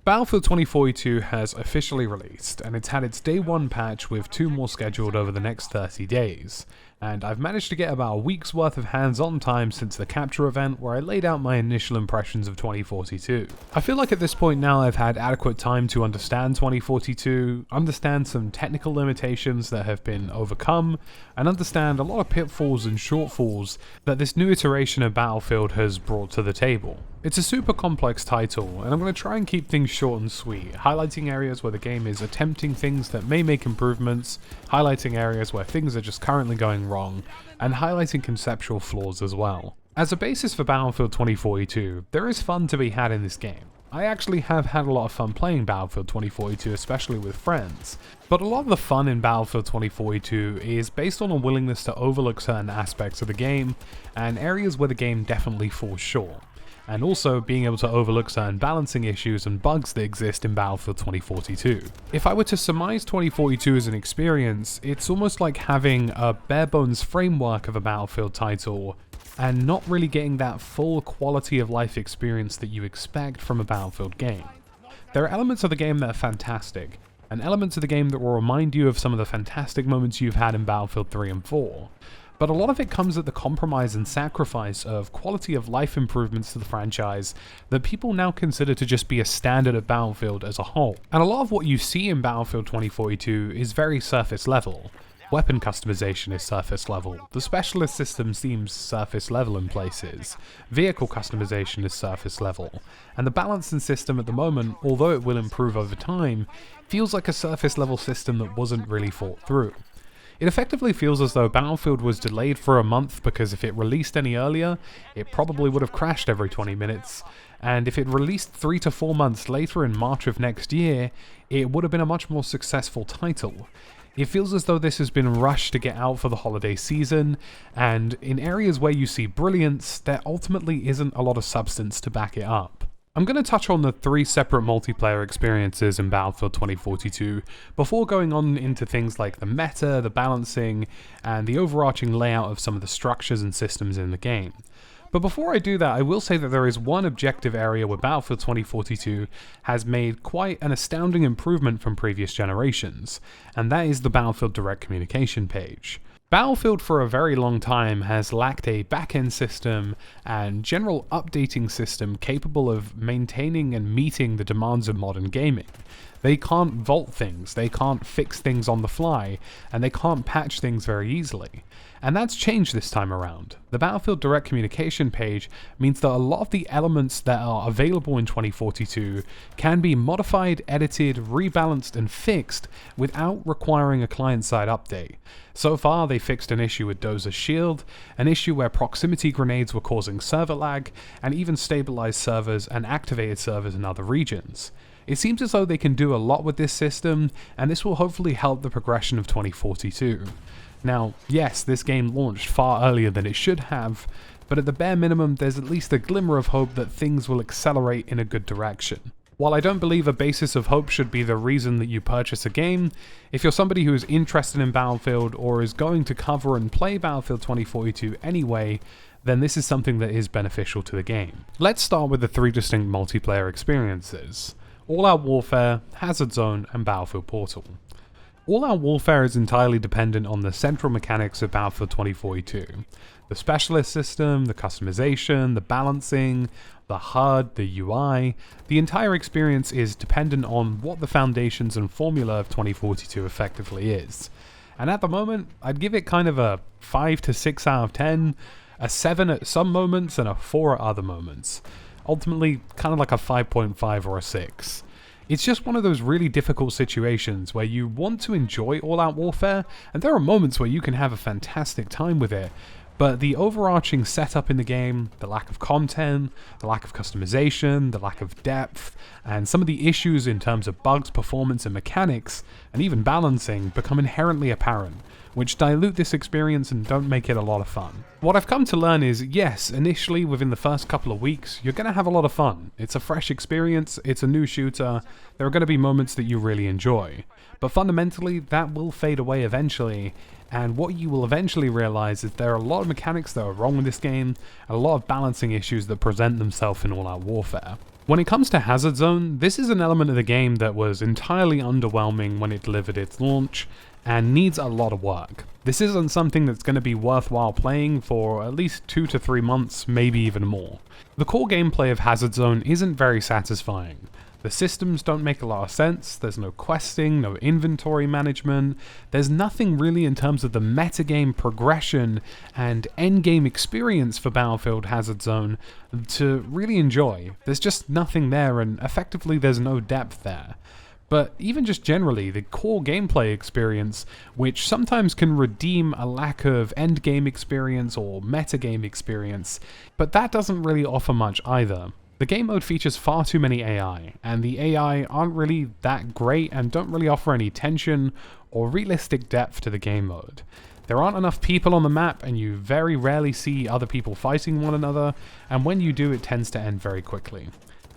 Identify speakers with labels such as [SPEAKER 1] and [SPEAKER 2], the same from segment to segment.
[SPEAKER 1] Battlefield 2042 has officially released, and it's had its day one patch with 2 more scheduled over the next 30 days. And I've managed to get about a week's worth of hands-on time since the capture event where I laid out my initial impressions of 2042. I feel like at this point now I've had adequate time to understand 2042, understand some technical limitations that have been overcome, and understand a lot of pitfalls and shortfalls that this new iteration of Battlefield has brought to the table. It's a super complex title, and I'm going to try and keep things short and sweet, highlighting areas where the game is attempting things that may make improvements, highlighting areas where things are just currently going wrong, and highlighting conceptual flaws as well. As a basis for Battlefield 2042, there is fun to be had in this game. I actually have had a lot of fun playing Battlefield 2042, especially with friends, but a lot of the fun in Battlefield 2042 is based on a willingness to overlook certain aspects of the game, and areas where the game definitely falls short, and also being able to overlook certain balancing issues and bugs that exist in Battlefield 2042. If I were to surmise 2042 as an experience, it's almost like having a bare-bones framework of a Battlefield title and not really getting that full quality of life experience that you expect from a Battlefield game. There are elements of the game that are fantastic, and elements of the game that will remind you of some of the fantastic moments you've had in Battlefield 3 and 4. But a lot of it comes at the compromise and sacrifice of quality of life improvements to the franchise that people now consider to just be a standard of Battlefield as a whole. And a lot of what you see in Battlefield 2042 is very surface level. Weapon customization is surface level, the specialist system seems surface level in places, vehicle customization is surface level, and the balancing system at the moment, although it will improve over time, feels like a surface level system that wasn't really thought through. It effectively feels as though Battlefield was delayed for a month because if it released any earlier, it probably would have crashed every 20 minutes, and if it released 3 to 4 months later in March of next year, it would have been a much more successful title. It feels as though this has been rushed to get out for the holiday season, and in areas where you see brilliance, there ultimately isn't a lot of substance to back it up. I'm going to touch on the 3 separate multiplayer experiences in Battlefield 2042 before going on into things like the meta, the balancing, and the overarching layout of some of the structures and systems in the game. But before I do that, I will say that there is one objective area where Battlefield 2042 has made quite an astounding improvement from previous generations, and that is the Battlefield Direct Communication page. Battlefield for a very long time has lacked a back-end system and general updating system capable of maintaining and meeting the demands of modern gaming. They can't vault things, they can't fix things on the fly, and they can't patch things very easily. And that's changed this time around. The Battlefield Direct Communication page means that a lot of the elements that are available in 2042 can be modified, edited, rebalanced, and fixed without requiring a client-side update. So far, they fixed an issue with Dozer's Shield, an issue where proximity grenades were causing server lag, and even stabilized servers and activated servers in other regions. It seems as though they can do a lot with this system, and this will hopefully help the progression of 2042. Now, yes, this game launched far earlier than it should have, but at the bare minimum there's at least a glimmer of hope that things will accelerate in a good direction. While I don't believe a basis of hope should be the reason that you purchase a game, if you're somebody who is interested in Battlefield or is going to cover and play Battlefield 2042 anyway, then this is something that is beneficial to the game. Let's start with the 3 distinct multiplayer experiences: All-Out Warfare, Hazard Zone, and Battlefield Portal. All-Out Warfare is entirely dependent on the central mechanics of Battlefield 2042. The specialist system, the customization, the balancing, the HUD, the UI, the entire experience is dependent on what the foundations and formula of 2042 effectively is. And at the moment, I'd give it kind of a 5 to 6 out of 10, a 7 at some moments and a 4 at other moments. Ultimately, kind of like a 5.5 or a 6. It's just one of those really difficult situations where you want to enjoy All-Out Warfare, and there are moments where you can have a fantastic time with it, but the overarching setup in the game, the lack of content, the lack of customization, the lack of depth, and some of the issues in terms of bugs, performance, and mechanics, and even balancing become inherently apparent, which dilute this experience and don't make it a lot of fun. What I've come to learn is, yes, initially within the first couple of weeks, you're going to have a lot of fun. It's a fresh experience, it's a new shooter, there are going to be moments that you really enjoy. But fundamentally, that will fade away eventually, and what you will eventually realize is there are a lot of mechanics that are wrong with this game, and a lot of balancing issues that present themselves in All-Out Warfare. When it comes to Hazard Zone, this is an element of the game that was entirely underwhelming when it delivered its launch, and needs a lot of work. This isn't something that's going to be worthwhile playing for at least 2 to 3 months, maybe even more. The core gameplay of Hazard Zone isn't very satisfying. The systems don't make a lot of sense, there's no questing, no inventory management, there's nothing really in terms of the metagame progression and endgame experience for Battlefield Hazard Zone to really enjoy. There's just nothing there, and effectively there's no depth there. But even just generally, the core gameplay experience, which sometimes can redeem a lack of endgame experience or metagame experience, but that doesn't really offer much either. The game mode features far too many AI, and the AI aren't really that great and don't really offer any tension or realistic depth to the game mode. There aren't enough people on the map, and you very rarely see other people fighting one another, and when you do, it tends to end very quickly.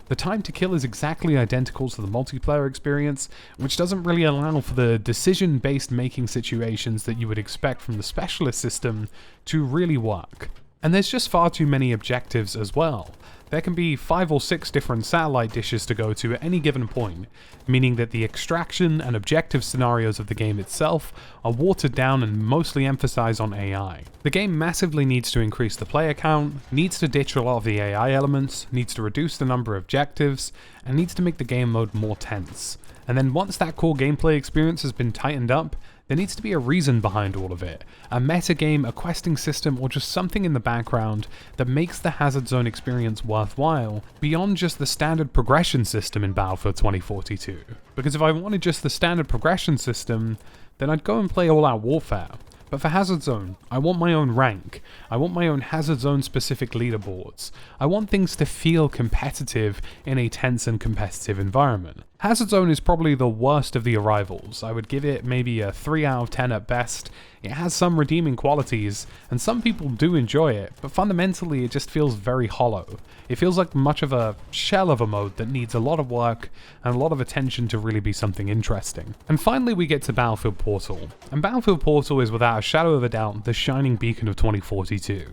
[SPEAKER 1] The time to kill is exactly identical to the multiplayer experience, which doesn't really allow for the decision-based making situations that you would expect from the specialist system to really work. And there's just far too many objectives as well. There can be 5 or 6 different satellite dishes to go to at any given point, meaning that the extraction and objective scenarios of the game itself are watered down and mostly emphasize on AI. The game massively needs to increase the player count, needs to ditch a lot of the AI elements, needs to reduce the number of objectives, and needs to make the game mode more tense. And then once that core gameplay experience has been tightened up, there needs to be a reason behind all of it. A metagame, a questing system, or just something in the background that makes the Hazard Zone experience worthwhile, beyond just the standard progression system in Battlefield 2042. Because if I wanted just the standard progression system, then I'd go and play All Out Warfare. But for Hazard Zone, I want my own rank. I want my own Hazard Zone specific leaderboards. I want things to feel competitive in a tense and competitive environment. Hazard Zone is probably the worst of the arrivals. I would give it maybe a 3 out of 10 at best. It has some redeeming qualities, and some people do enjoy it, but fundamentally it just feels very hollow. It feels like much of a shell of a mode that needs a lot of work and a lot of attention to really be something interesting. And finally we get to Battlefield Portal. And Battlefield Portal is without a shadow of a doubt the shining beacon of 2042.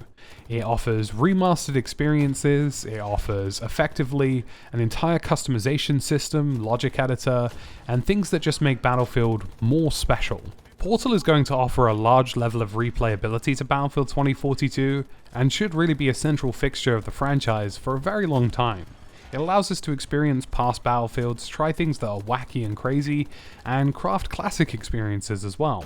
[SPEAKER 1] It offers remastered experiences, it offers effectively an entire customization system, logic editor, and things that just make Battlefield more special. Portal is going to offer a large level of replayability to Battlefield 2042, and should really be a central fixture of the franchise for a very long time. It allows us to experience past Battlefields, try things that are wacky and crazy, and craft classic experiences as well.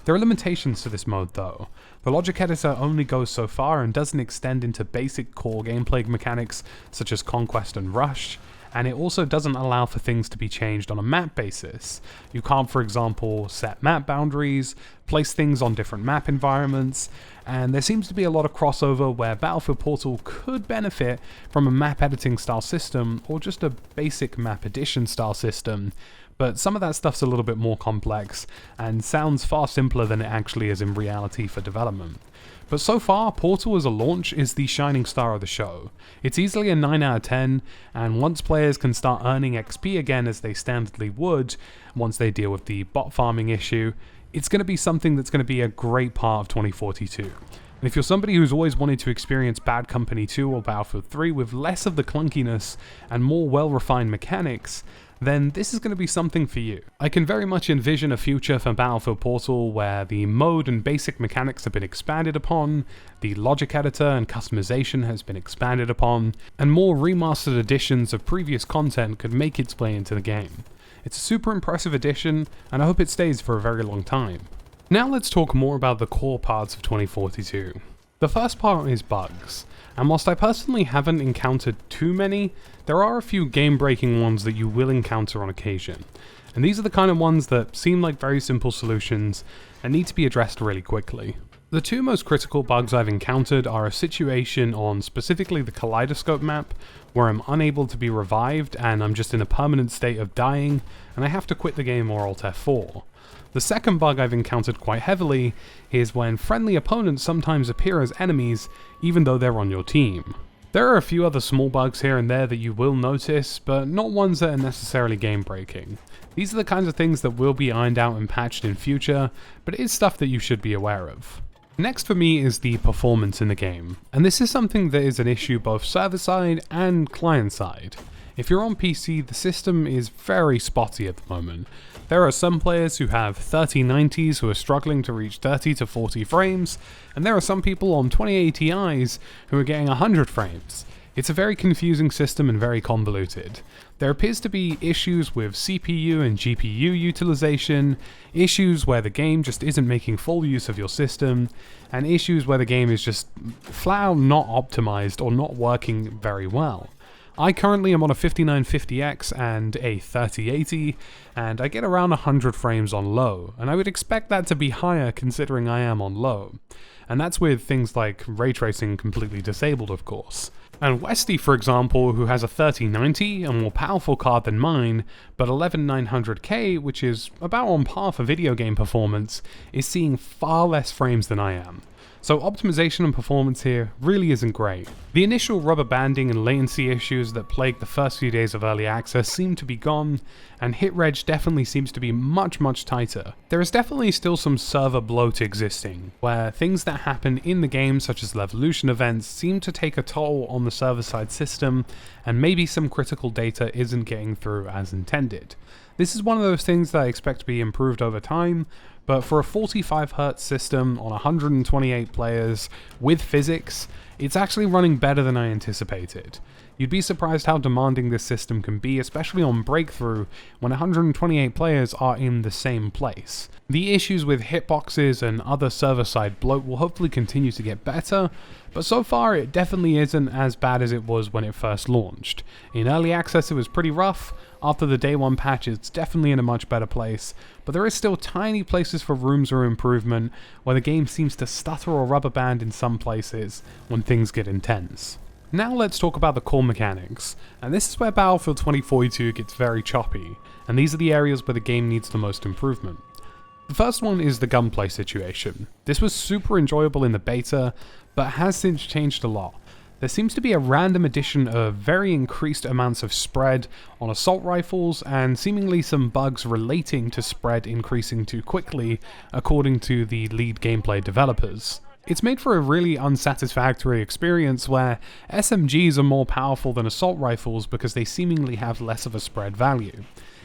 [SPEAKER 1] There are limitations to this mode though. The logic editor only goes so far and doesn't extend into basic core gameplay mechanics such as Conquest and Rush, and it also doesn't allow for things to be changed on a map basis. You can't, for example, set map boundaries, place things on different map environments, and there seems to be a lot of crossover where Battlefield Portal could benefit from a map editing style system or just a basic map addition style system, but some of that stuff's a little bit more complex and sounds far simpler than it actually is in reality for development. But so far, Portal as a launch is the shining star of the show. It's easily a 9 out of 10, and once players can start earning XP again as they standardly would, once they deal with the bot farming issue, it's going to be something that's going to be a great part of 2042. And if you're somebody who's always wanted to experience Bad Company 2 or Battlefield 3 with less of the clunkiness and more well-refined mechanics, then this is going to be something for you. I can very much envision a future for Battlefield Portal where the mode and basic mechanics have been expanded upon, the logic editor and customization has been expanded upon, and more remastered editions of previous content could make its way into the game. It's a super impressive addition, and I hope it stays for a very long time. Now let's talk more about the core parts of 2042. The first part is bugs, and whilst I personally haven't encountered too many, there are a few game-breaking ones that you will encounter on occasion. And these are the kind of ones that seem like very simple solutions and need to be addressed really quickly. The two most critical bugs I've encountered are a situation on specifically the Kaleidoscope map, where I'm unable to be revived and I'm just in a permanent state of dying, and I have to quit the game or Alt F4. The second bug I've encountered quite heavily is when friendly opponents sometimes appear as enemies even though they're on your team. There are a few other small bugs here and there that you will notice, but not ones that are necessarily game breaking. These are the kinds of things that will be ironed out and patched in future, but it is stuff that you should be aware of. Next for me is the performance in the game, and this is something that is an issue both server side and client side. If you're on PC, the system is very spotty at the moment. There are some players who have 3090s who are struggling to reach 30 to 40 frames, and there are some people on 2080 Ti's who are getting 100 frames. It's a very confusing system and very convoluted. There appears to be issues with CPU and GPU utilization, issues where the game just isn't making full use of your system, and issues where the game is just flat out not optimized or not working very well. I currently am on a 5950X and a 3080, and I get around 100 frames on low, and I would expect that to be higher considering I am on low. And that's with things like ray tracing completely disabled, of course. And Westy, for example, who has a 3090, a more powerful card than mine, but 11900K, which is about on par for video game performance, is seeing far less frames than I am. So optimization and performance here really isn't great. The initial rubber banding and latency issues that plagued the first few days of early access seem to be gone, and hit reg definitely seems to be much tighter. There is definitely still some server bloat existing, where things that happen in the game such as Levolution events seem to take a toll on the server side system, and maybe some critical data isn't getting through as intended. This is one of those things that I expect to be improved over time, but for a 45Hz system on 128 players with physics, it's actually running better than I anticipated. You'd be surprised how demanding this system can be, especially on Breakthrough, when 128 players are in the same place. The issues with hitboxes and other server-side bloat will hopefully continue to get better, but so far it definitely isn't as bad as it was when it first launched. In early access it was pretty rough. After the day one patch it's definitely in a much better place, but there is still tiny places for room for improvement where the game seems to stutter or rubber band in some places when things get intense. Now let's talk about the core mechanics, and this is where Battlefield 2042 gets very choppy, and these are the areas where the game needs the most improvement. The first one is the gunplay situation. This was super enjoyable in the beta, but has since changed a lot. There seems to be a random addition of very increased amounts of spread on assault rifles, and seemingly some bugs relating to spread increasing too quickly, according to the lead gameplay developers. It's made for a really unsatisfactory experience where SMGs are more powerful than assault rifles because they seemingly have less of a spread value.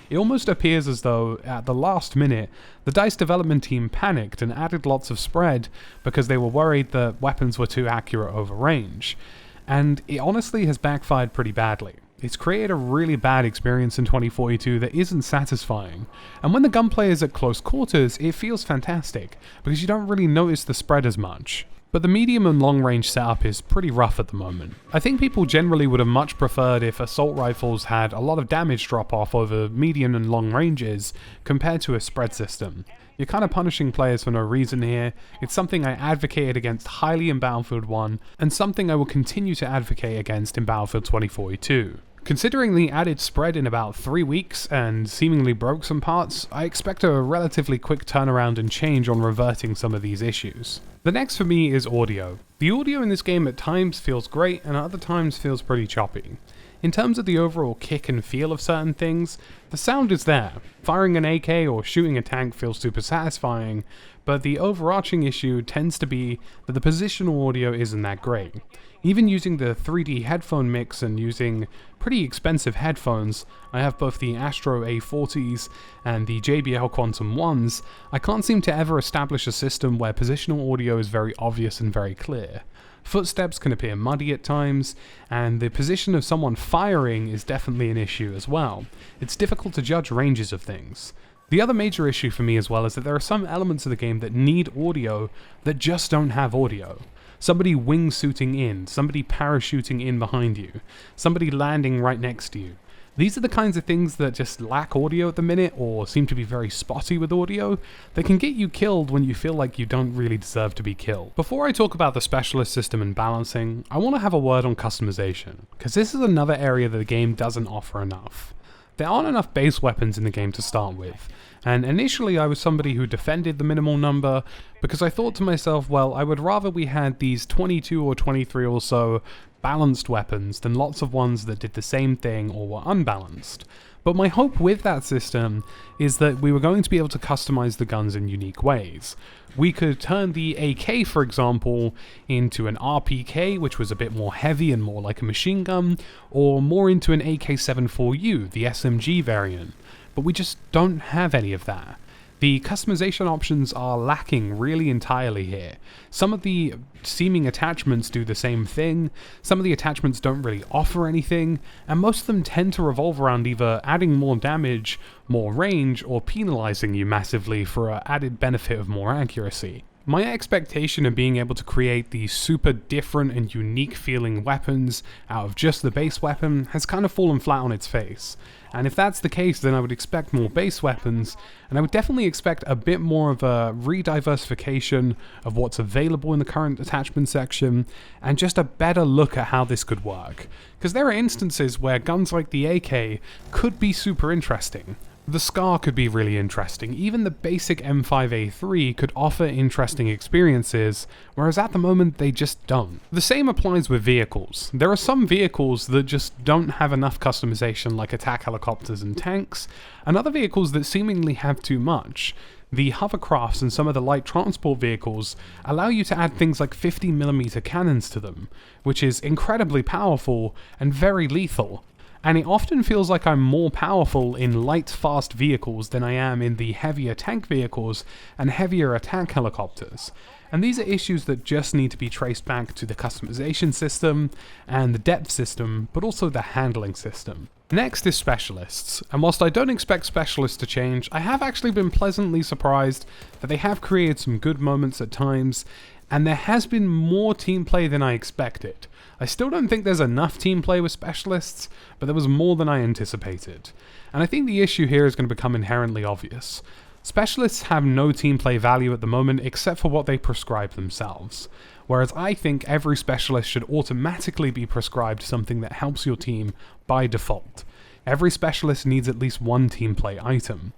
[SPEAKER 1] It almost appears as though, at the last minute, the DICE development team panicked and added lots of spread because they were worried that weapons were too accurate over range. And it honestly has backfired pretty badly. It's created a really bad experience in 2042 that isn't satisfying, and when the gunplay is at close quarters, it feels fantastic, because you don't really notice the spread as much. But the medium and long range setup is pretty rough at the moment. I think people generally would have much preferred if assault rifles had a lot of damage drop off over medium and long ranges compared to a spread system. You're kind of punishing players for no reason here. It's something I advocated against highly in Battlefield 1, and something I will continue to advocate against in Battlefield 2042. Considering the added spread in about 3 weeks and seemingly broke some parts, I expect a relatively quick turnaround and change on reverting some of these issues. The next for me is audio. The audio in this game at times feels great and at other times feels pretty choppy. In terms of the overall kick and feel of certain things, the sound is there. Firing an AK or shooting a tank feels super satisfying, but the overarching issue tends to be that the positional audio isn't that great. Even using the 3D headphone mix and using pretty expensive headphones, I have both the Astro A40s and the JBL Quantum 1s, I can't seem to ever establish a system where positional audio is very obvious and very clear. Footsteps can appear muddy at times, and the position of someone firing is definitely an issue as well. It's difficult to judge ranges of things. The other major issue for me as well is that there are some elements of the game that need audio that just don't have audio. Somebody wingsuiting in, somebody parachuting in behind you, somebody landing right next to you. These are the kinds of things that just lack audio at the minute, or seem to be very spotty with audio, that can get you killed when you feel like you don't really deserve to be killed. Before I talk about the specialist system and balancing, I want to have a word on customization, because this is another area that the game doesn't offer enough. There aren't enough base weapons in the game to start with, and initially I was somebody who defended the minimal number, because I thought to myself, well, I would rather we had these 22 or 23 or so balanced weapons than lots of ones that did the same thing or were unbalanced. But my hope with that system is that we were going to be able to customize the guns in unique ways. We could turn the AK, for example, into an RPK, which was a bit more heavy and more like a machine gun, or more into an AK-74U, the SMG variant. But we just don't have any of that. The customization options are lacking really entirely here. Some of the seeming attachments do the same thing, some of the attachments don't really offer anything, and most of them tend to revolve around either adding more damage, more range, or penalizing you massively for an added benefit of more accuracy. My expectation of being able to create these super different and unique feeling weapons out of just the base weapon has kind of fallen flat on its face. And if that's the case, then I would expect more base weapons, and I would definitely expect a bit more of a re-diversification of what's available in the current attachment section, and just a better look at how this could work. Because there are instances where guns like the AK could be super interesting. The SCAR could be really interesting, even the basic M5A3 could offer interesting experiences, whereas at the moment they just don't. The same applies with vehicles. There are some vehicles that just don't have enough customization, like attack helicopters and tanks, and other vehicles that seemingly have too much. The hovercrafts and some of the light transport vehicles allow you to add things like 50mm cannons to them, which is incredibly powerful and very lethal. And it often feels like I'm more powerful in light, fast vehicles than I am in the heavier tank vehicles and heavier attack helicopters. And these are issues that just need to be traced back to the customization system and the depth system, but also the handling system. Next is specialists, and whilst I don't expect specialists to change, I have actually been pleasantly surprised that they have created some good moments at times, and there has been more team play than I expected. I still don't think there's enough team play with specialists, but there was more than I anticipated. And I think the issue here is going to become inherently obvious. Specialists have no team play value at the moment except for what they prescribe themselves. Whereas I think every specialist should automatically be prescribed something that helps your team by default. Every specialist needs at least one team play item.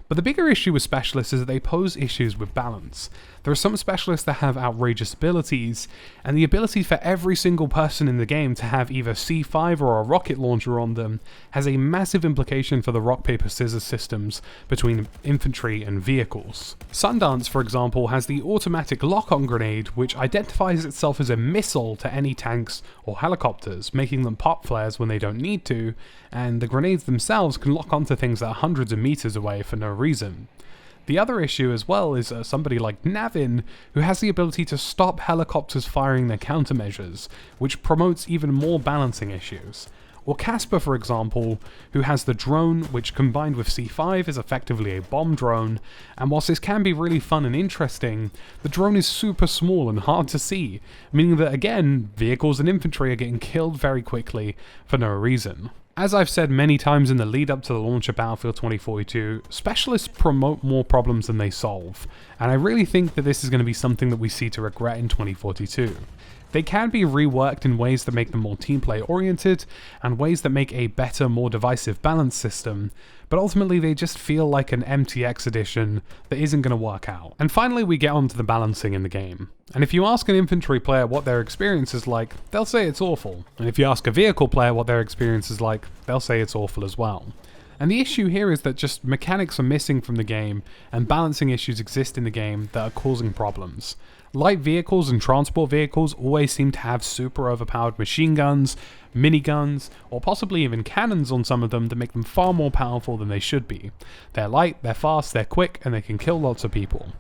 [SPEAKER 1] But the bigger issue with specialists is that they pose issues with balance. There are some specialists that have outrageous abilities, and the ability for every single person in the game to have either C5 or a rocket launcher on them has a massive implication for the rock, paper, scissors systems between infantry and vehicles. Sundance, for example, has the automatic lock-on grenade, which identifies itself as a missile to any tanks or helicopters, making them pop flares when they don't need to, and the grenades themselves can lock onto things that are hundreds of meters away for no reason. The other issue as well is somebody like Navin, who has the ability to stop helicopters firing their countermeasures, which promotes even more balancing issues. Or Casper, for example, who has the drone, which combined with C5 is effectively a bomb drone, and whilst this can be really fun and interesting, the drone is super small and hard to see, meaning that again, vehicles and infantry are getting killed very quickly for no reason. As I've said many times in the lead up to the launch of Battlefield 2042, specialists promote more problems than they solve, and I really think that this is going to be something that we see to regret in 2042. They can be reworked in ways that make them more team play oriented, and ways that make a better, more divisive balance system, but ultimately they just feel like an MTX edition that isn't going to work out. And finally we get onto the balancing in the game. And if you ask an infantry player what their experience is like, they'll say it's awful. And if you ask a vehicle player what their experience is like, they'll say it's awful as well. And the issue here is that just mechanics are missing from the game, and balancing issues exist in the game that are causing problems. Light vehicles and transport vehicles always seem to have super overpowered machine guns, miniguns, or possibly even cannons on some of them that make them far more powerful than they should be. They're light, they're fast, they're quick, and they can kill lots of people.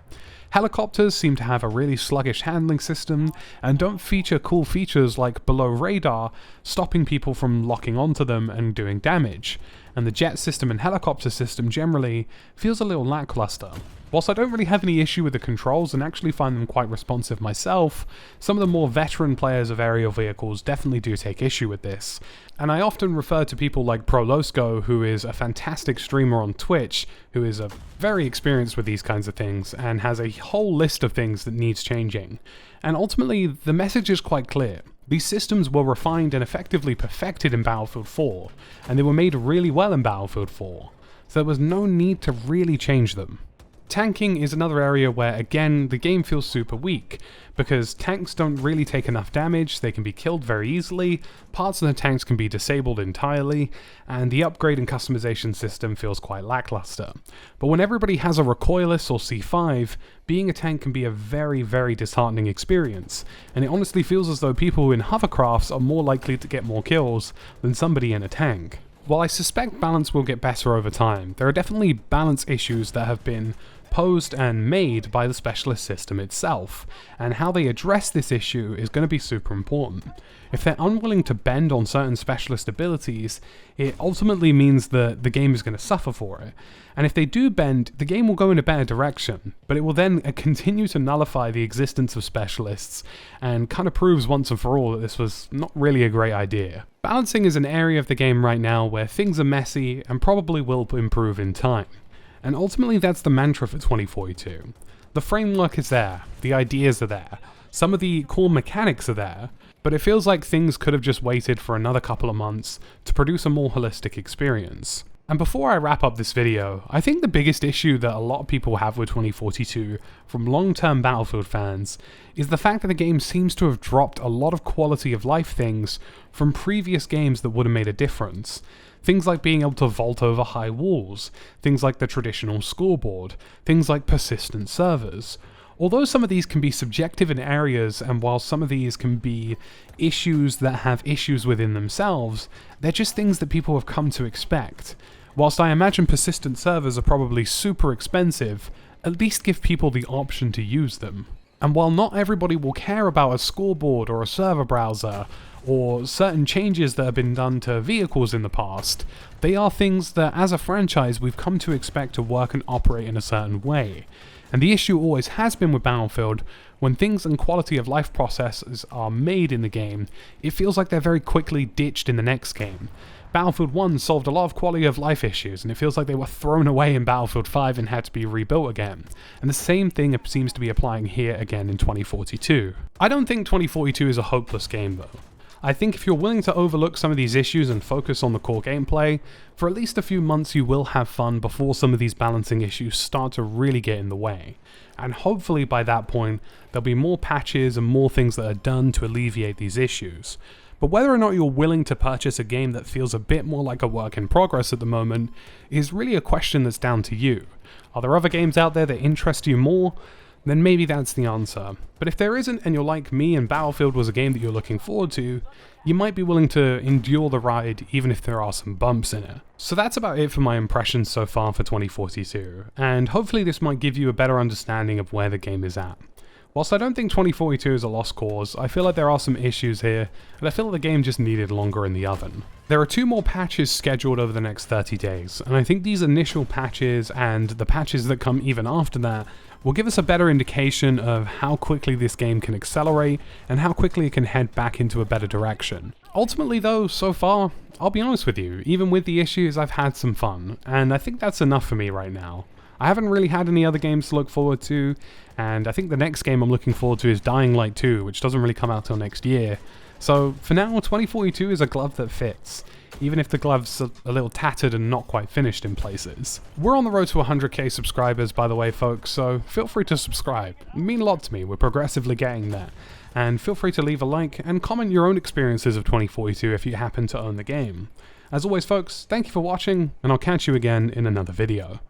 [SPEAKER 1] Helicopters seem to have a really sluggish handling system and don't feature cool features like below radar, stopping people from locking onto them and doing damage. And the jet system and helicopter system generally feels a little lackluster. Whilst I don't really have any issue with the controls and actually find them quite responsive myself, some of the more veteran players of aerial vehicles definitely do take issue with this. And I often refer to people like Prolosco, who is a fantastic streamer on Twitch, who is very experienced with these kinds of things and has a whole list of things that needs changing. And ultimately, the message is quite clear. These systems were refined and effectively perfected in Battlefield 4, and they were made really well in Battlefield 4, so there was no need to really change them. Tanking is another area where, again, the game feels super weak, because tanks don't really take enough damage, they can be killed very easily, parts of the tanks can be disabled entirely, and the upgrade and customization system feels quite lackluster. But when everybody has a recoilless or C5, being a tank can be a very, very disheartening experience, and it honestly feels as though people in hovercrafts are more likely to get more kills than somebody in a tank. While I suspect balance will get better over time, there are definitely balance issues that have been posed and made by the specialist system itself, and how they address this issue is going to be super important. If they're unwilling to bend on certain specialist abilities, it ultimately means that the game is going to suffer for it. And if they do bend, the game will go in a better direction, but it will then continue to nullify the existence of specialists, and kind of proves once and for all that this was not really a great idea. Balancing is an area of the game right now where things are messy and probably will improve in time. And ultimately that's the mantra for 2042. The framework is there, the ideas are there, some of the core mechanics are there, but it feels like things could have just waited for another couple of months to produce a more holistic experience. And before I wrap up this video, I think the biggest issue that a lot of people have with 2042 from long-term Battlefield fans is the fact that the game seems to have dropped a lot of quality of life things from previous games that would have made a difference. Things like being able to vault over high walls, things like the traditional scoreboard, things like persistent servers. Although some of these can be subjective in areas, and while some of these can be issues that have issues within themselves, they're just things that people have come to expect. Whilst I imagine persistent servers are probably super expensive, at least give people the option to use them. And while not everybody will care about a scoreboard or a server browser, or certain changes that have been done to vehicles in the past, they are things that as a franchise we've come to expect to work and operate in a certain way. And the issue always has been with Battlefield, when things and quality of life processes are made in the game, it feels like they're very quickly ditched in the next game. Battlefield 1 solved a lot of quality of life issues, and it feels like they were thrown away in Battlefield 5 and had to be rebuilt again. And the same thing seems to be applying here again in 2042. I don't think 2042 is a hopeless game though. I think if you're willing to overlook some of these issues and focus on the core gameplay, for at least a few months you will have fun before some of these balancing issues start to really get in the way. And hopefully by that point, there'll be more patches and more things that are done to alleviate these issues. But whether or not you're willing to purchase a game that feels a bit more like a work in progress at the moment is really a question that's down to you. Are there other games out there that interest you more? Then maybe that's the answer. But if there isn't, and you're like me and Battlefield was a game that you're looking forward to, you might be willing to endure the ride even if there are some bumps in it. So that's about it for my impressions so far for 2042, and hopefully this might give you a better understanding of where the game is at. Whilst I don't think 2042 is a lost cause, I feel like there are some issues here, and I feel like the game just needed longer in the oven. There are 2 more patches scheduled over the next 30 days, and I think these initial patches and the patches that come even after that will give us a better indication of how quickly this game can accelerate and how quickly it can head back into a better direction. Ultimately though, so far, I'll be honest with you, even with the issues I've had some fun, and I think that's enough for me right now. I haven't really had any other games to look forward to, and I think the next game I'm looking forward to is Dying Light 2, which doesn't really come out till next year. So for now, 2042 is a glove that fits, even if the glove's a little tattered and not quite finished in places. We're on the road to 100k subscribers, by the way, folks, so feel free to subscribe. It means a lot to me, we're progressively getting there. And feel free to leave a like and comment your own experiences of 2042 if you happen to own the game. As always, folks, thank you for watching, and I'll catch you again in another video.